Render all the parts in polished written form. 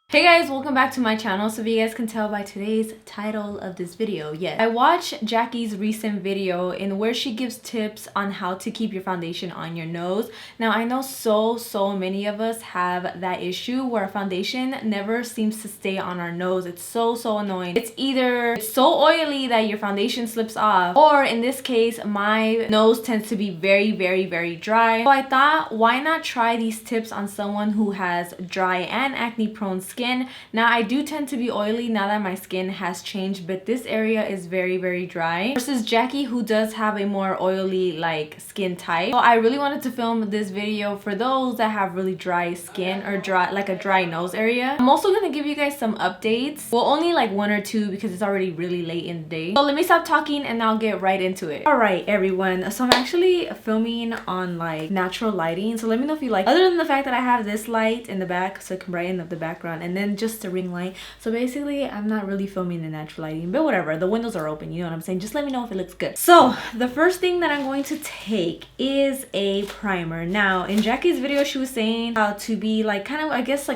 Hey guys, welcome back to my channel. So if you guys can tell by today's title of this video, yes, I watched Jackie's recent video in where she gives tips on how to keep your foundation on your nose. Now I know so many of us have that issue where our foundation never seems to stay on our nose. It's so annoying. It's either so oily that your foundation slips off, or in this case my nose tends to be very dry. So I thought, why not try these tips on someone who has dry and acne prone skin. Now I do tend to be oily now that my skin has changed, but this area is very dry versus Jackie, who does have a more oily like skin type. So I really wanted to film this video for those that have really dry skin or a dry nose area. I'm also gonna give you guys some updates, well only like one or two because it's already really late in the day. So let me stop talking and I'll get right into it. All right everyone, so I'm actually filming on like natural lighting, so let me know if you like, other than the fact that I have this light in the back so it can brighten up the background, and then just a ring light. So basically I'm not really filming in natural lighting, but whatever, the windows are open, you know what I'm saying? Just let me know if it looks good. So the first thing that I'm going to take is a primer. Now in Jackie's video she was saying how to be like kind of I guess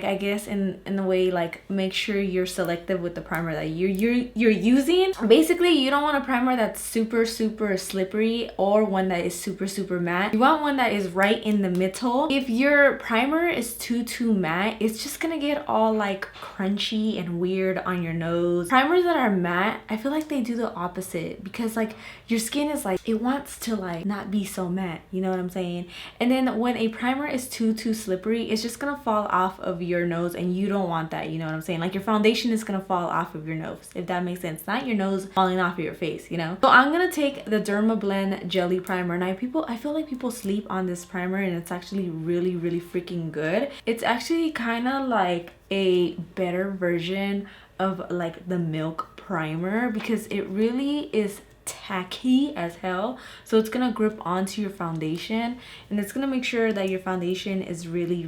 in a way like make sure you're selective with the primer that you're using. Basically you don't want a primer that's super slippery or one that is super matte. You want one that is right in the middle. If your primer is too matte, it's just gonna get all like crunchy and weird on your nose. Primers that are matte, I feel like they do the opposite, because like your skin is like, it wants to like not be so matte, you know what I'm saying? And then when a primer is too slippery, it's just gonna fall off of your nose, and you don't want that, you know what I'm saying? Like your foundation is gonna fall off of your nose, if that makes sense. Not your nose falling off of your face, you know? So I'm gonna take the dermablend jelly primer. Now I feel like people sleep on this primer, and it's actually really freaking good. It's actually kind of like a better version of like the milk primer, because it really is tacky as hell, so it's gonna grip onto your foundation, and it's gonna make sure that your foundation is really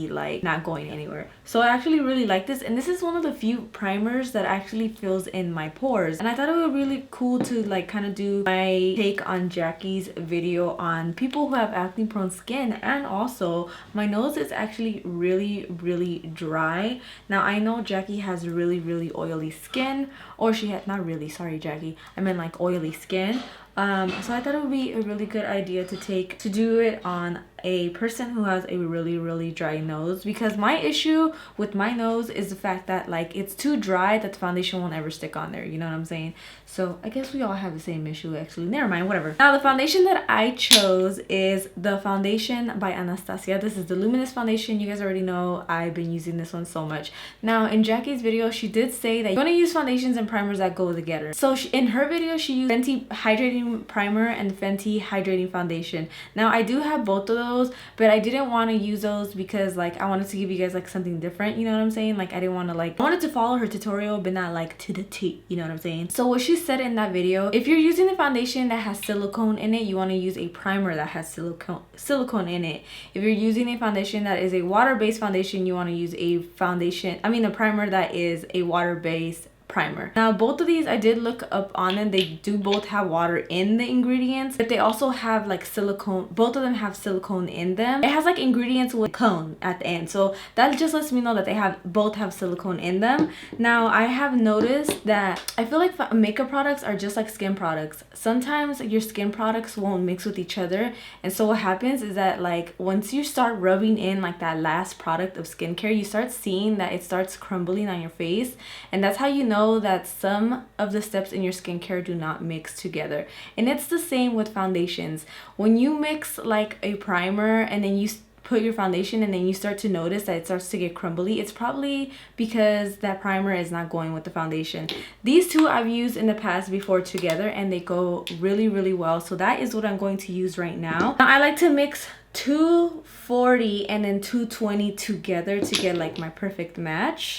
like not going anywhere. So I actually really like this, and this is one of the few primers that actually fills in my pores, and I thought it would be really cool to like kind of do my take on Jackie's video on people who have acne prone skin. And also my nose is actually really dry. Now I know Jackie has really oily skin, or she had, not really, sorry Jackie, I meant like oily skin. So I thought it would be a really good idea to do it on a person who has a really dry nose, because my issue with my nose is the fact that like it's too dry that the foundation won't ever stick on there, you know what I'm saying? So I guess we all have the same issue actually. Never mind, whatever. Now the foundation that I chose is the foundation by Anastasia. This is the luminous foundation. You guys already know I've been using this one so much. Now in Jackie's video she did say that you want to use foundations and primers that go together. So in her video she used Fenty hydrating primer and Fenty hydrating foundation. Now I do have both of those, but I didn't want to use those because like I wanted to give you guys like something different, you know what I'm saying? Like I didn't want to I wanted to follow her tutorial but not like to the T, you know what I'm saying? So what she said in that video, if you're using a foundation that has silicone in it, you want to use a primer that has silicone in it. If you're using a foundation that is a water-based foundation, you want to use a primer that is a water-based primer. Now both of these I did look up on them. They do both have water in the ingredients, but they also have like silicone. Both of them have silicone in them. It has like ingredients with cone at the end, so that just lets me know that they both have silicone in them. Now I have noticed that I feel like makeup products are just like skin products. Sometimes your skin products won't mix with each other, and so what happens is that like once you start rubbing in like that last product of skincare, you start seeing that it starts crumbling on your face, and that's how you know that some of the steps in your skincare do not mix together. And it's the same with foundations. When you mix like a primer and then you put your foundation and then you start to notice that it starts to get crumbly, it's probably because that primer is not going with the foundation. These two I've used in the past before together, and they go really well, so that is what I'm going to use right now. Now I like to mix 240 and then 220 together to get like my perfect match.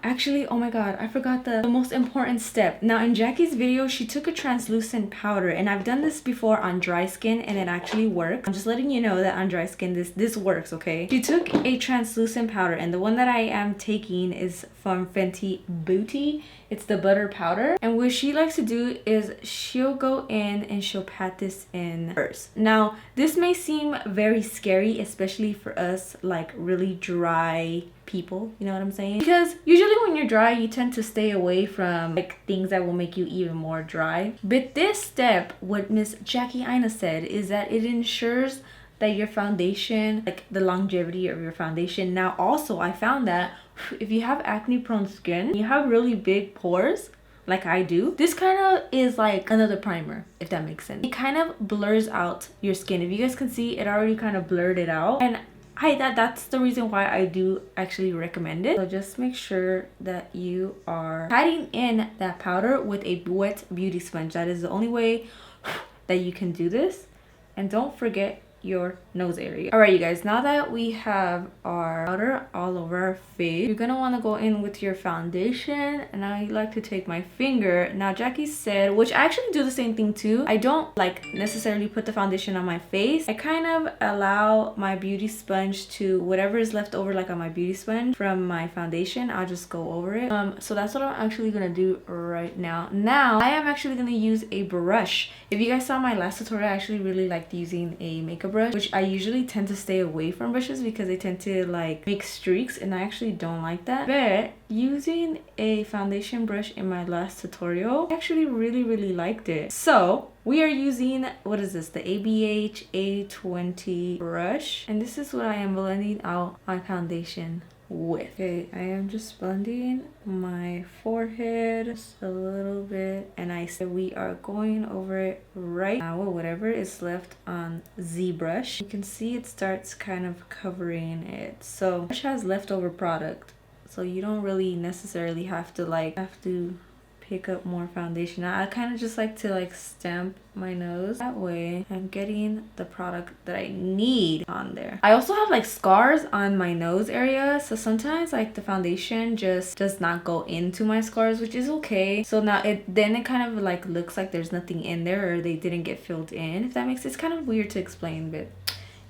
Actually, oh my god, I forgot the most important step. Now in Jackie's video she took a translucent powder, and I've done this before on dry skin and it actually works. I'm just letting you know that on dry skin this works, okay? She took a translucent powder, and the one that I am taking is from Fenty Beauty. It's the butter powder, and what she likes to do is she'll go in and she'll pat this in first. Now this may seem very very scary, especially for us like really dry people, you know what I'm saying? Because usually when you're dry, you tend to stay away from like things that will make you even more dry. But this step, what Miss Jackie Aina said, is that it ensures that your foundation, like the longevity of your foundation. Now also I found that if you have acne prone skin, you have really big pores like I do, this kind of is like another primer, if that makes sense. It kind of blurs out your skin. If you guys can see, it already kind of blurred it out, and that's the reason why I do actually recommend it. So just make sure that you are patting in that powder with a wet beauty sponge. That is the only way that you can do this. And don't forget your nose area. All right, you guys, now that we have our powder all over our face, you're gonna want to go in with your foundation, and I like to take my finger. Now Jackie said, which I actually do the same thing too, I don't like necessarily put the foundation on my face. I kind of allow my beauty sponge to, whatever is left over like on my beauty sponge from my foundation, I'll just go over it. So that's what I'm actually gonna do right now. Now I am actually gonna use a brush. If you guys saw my last tutorial, I actually really liked using a makeup brush, which I usually tend to stay away from brushes because they tend to like make streaks, and I actually don't like that. But using a foundation brush in my last tutorial, I actually really liked it. So we are using, what is this, the ABH A20 brush, and this is what I am blending out my foundation with. Okay, I am just blending my forehead just a little bit, and I said we are going over it right now with whatever is left on Z brush. You can see it starts kind of covering it, so brush has leftover product, so you don't really necessarily have to pick up more foundation. I kind of just like to like stamp my nose. That way I'm getting the product that I need on there. I also have like scars on my nose area, so sometimes like the foundation just does not go into my scars, which is okay. So now it kind of like looks like there's nothing in there, or they didn't get filled in, if that makes sense. It's kind of weird to explain, but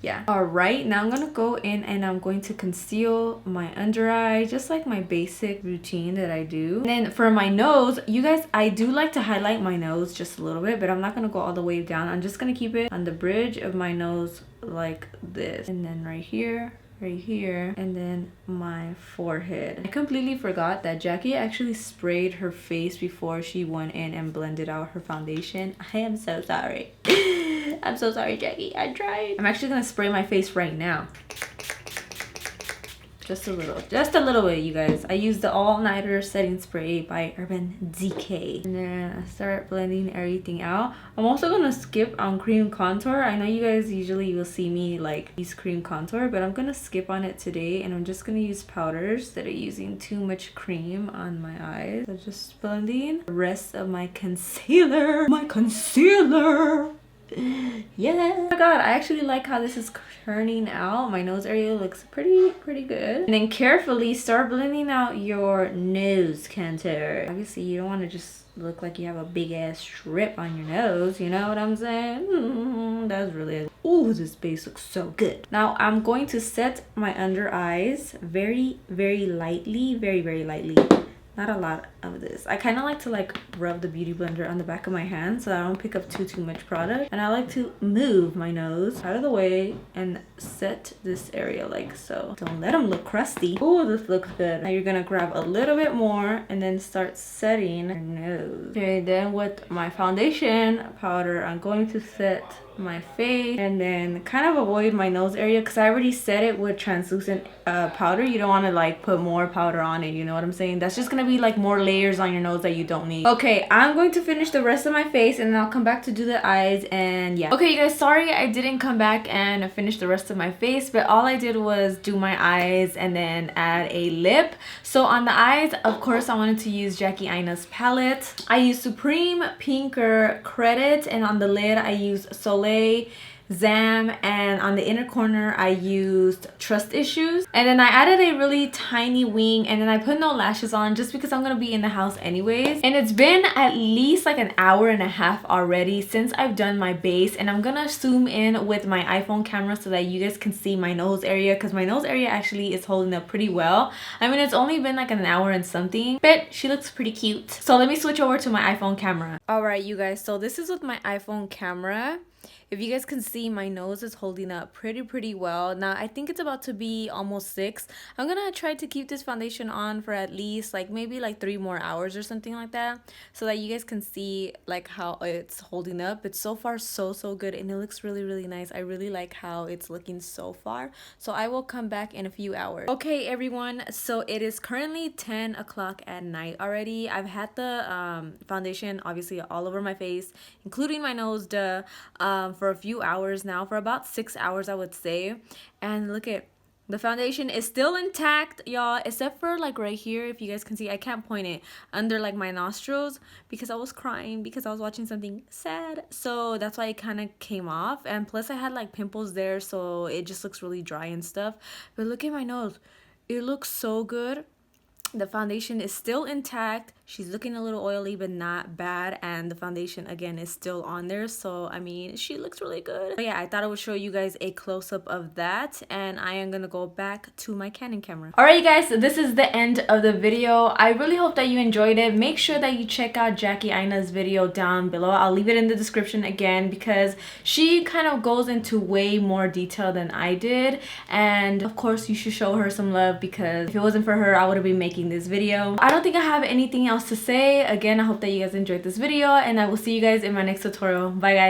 yeah. All right, now I'm gonna go in and I'm going to conceal my under eye, just like my basic routine that I do. And then for my nose, you guys, I do like to highlight my nose just a little bit, but I'm not gonna go all the way down. I'm just gonna keep it on the bridge of my nose like this, and then right here, and then my forehead. I completely forgot that Jackie actually sprayed her face before she went in and blended out her foundation. I am so sorry. I'm so sorry, Jackie. I tried. I'm actually gonna spray my face right now. Just a little bit, you guys. I used the all-nighter setting spray by Urban Decay, and then I start blending everything out. I'm also gonna skip on cream contour. I know you guys usually will see me like use cream contour, but I'm gonna skip on it today, and I'm just gonna use powders that are using too much cream on my eyes. So just blending the rest of my concealer. Yeah. Oh my god, I actually like how this is turning out. My nose area looks pretty good. And then carefully start blending out your nose contour. Obviously you don't want to just look like you have a big ass strip on your nose, you know what I'm saying? That's really, ooh, this base looks so good. Now I'm going to set my under eyes very lightly, very lightly. Not a lot of this. I kind of like to like rub the beauty blender on the back of my hand so I don't pick up too much product. And I like to move my nose out of the way and set this area like so. Don't let them look crusty. Oh, this looks good. Now you're gonna grab a little bit more and then start setting your nose. Okay, then with my foundation powder, I'm going to set my face and then kind of avoid my nose area because I already set it with translucent powder. You don't want to like put more powder on it, you know what I'm saying? That's just gonna be like more layers on your nose that you don't need. Okay, I'm going to finish the rest of my face and then I'll come back to do the eyes, and yeah. Okay, you guys, sorry I didn't come back and finish the rest of my face, but all I did was do my eyes and then add a lip. So on the eyes, of course, I wanted to use Jackie Aina's palette. I used Supreme Pinker Credit, and on the lid I used Soleil Zam, and on the inner corner I used Trust Issues. And then I added a really tiny wing, and then I put no lashes on just because I'm gonna be in the house anyways. And it's been at least like an hour and a half already since I've done my base, and I'm gonna zoom in with my iPhone camera so that you guys can see my nose area, because my nose area actually is holding up pretty well. I mean, it's only been like an hour and something, but she looks pretty cute. So let me switch over to my iPhone camera. All right, you guys, so this is with my iPhone camera. If you guys can see, my nose is holding up pretty well. Now I think it's about to be almost 6. I'm gonna try to keep this foundation on for at least like maybe like 3 more hours or something like that, so that you guys can see like how it's holding up. It's so far so good, and it looks really nice. I really like how it's looking so far. So I will come back in a few hours. Okay everyone, so it is currently 10 o'clock at night already. I've had the foundation obviously all over my face, including my nose, for a few hours now, for about 6 hours I would say. And look at, the foundation is still intact, y'all, except for like right here. If you guys can see, I can't point it, under like my nostrils, because I was crying because I was watching something sad, so that's why it kind of came off. And plus I had like pimples there, so it just looks really dry and stuff. But look at my nose, it looks so good. The foundation is still intact. She's looking a little oily, but not bad. And the foundation again is still on there, so I mean, she looks really good. But yeah, I thought I would show you guys a close-up of that, and I am gonna go back to my Canon camera. Alright guys, so this is the end of the video. I really hope that you enjoyed it. Make sure that you check out Jackie Aina's video down below. I'll leave it in the description again, because she kind of goes into way more detail than I did. And of course you should show her some love, because if it wasn't for her, I would have been making this video. I don't think I have anything else to say. Again, I hope that you guys enjoyed this video, and I will see you guys in my next tutorial. Bye guys.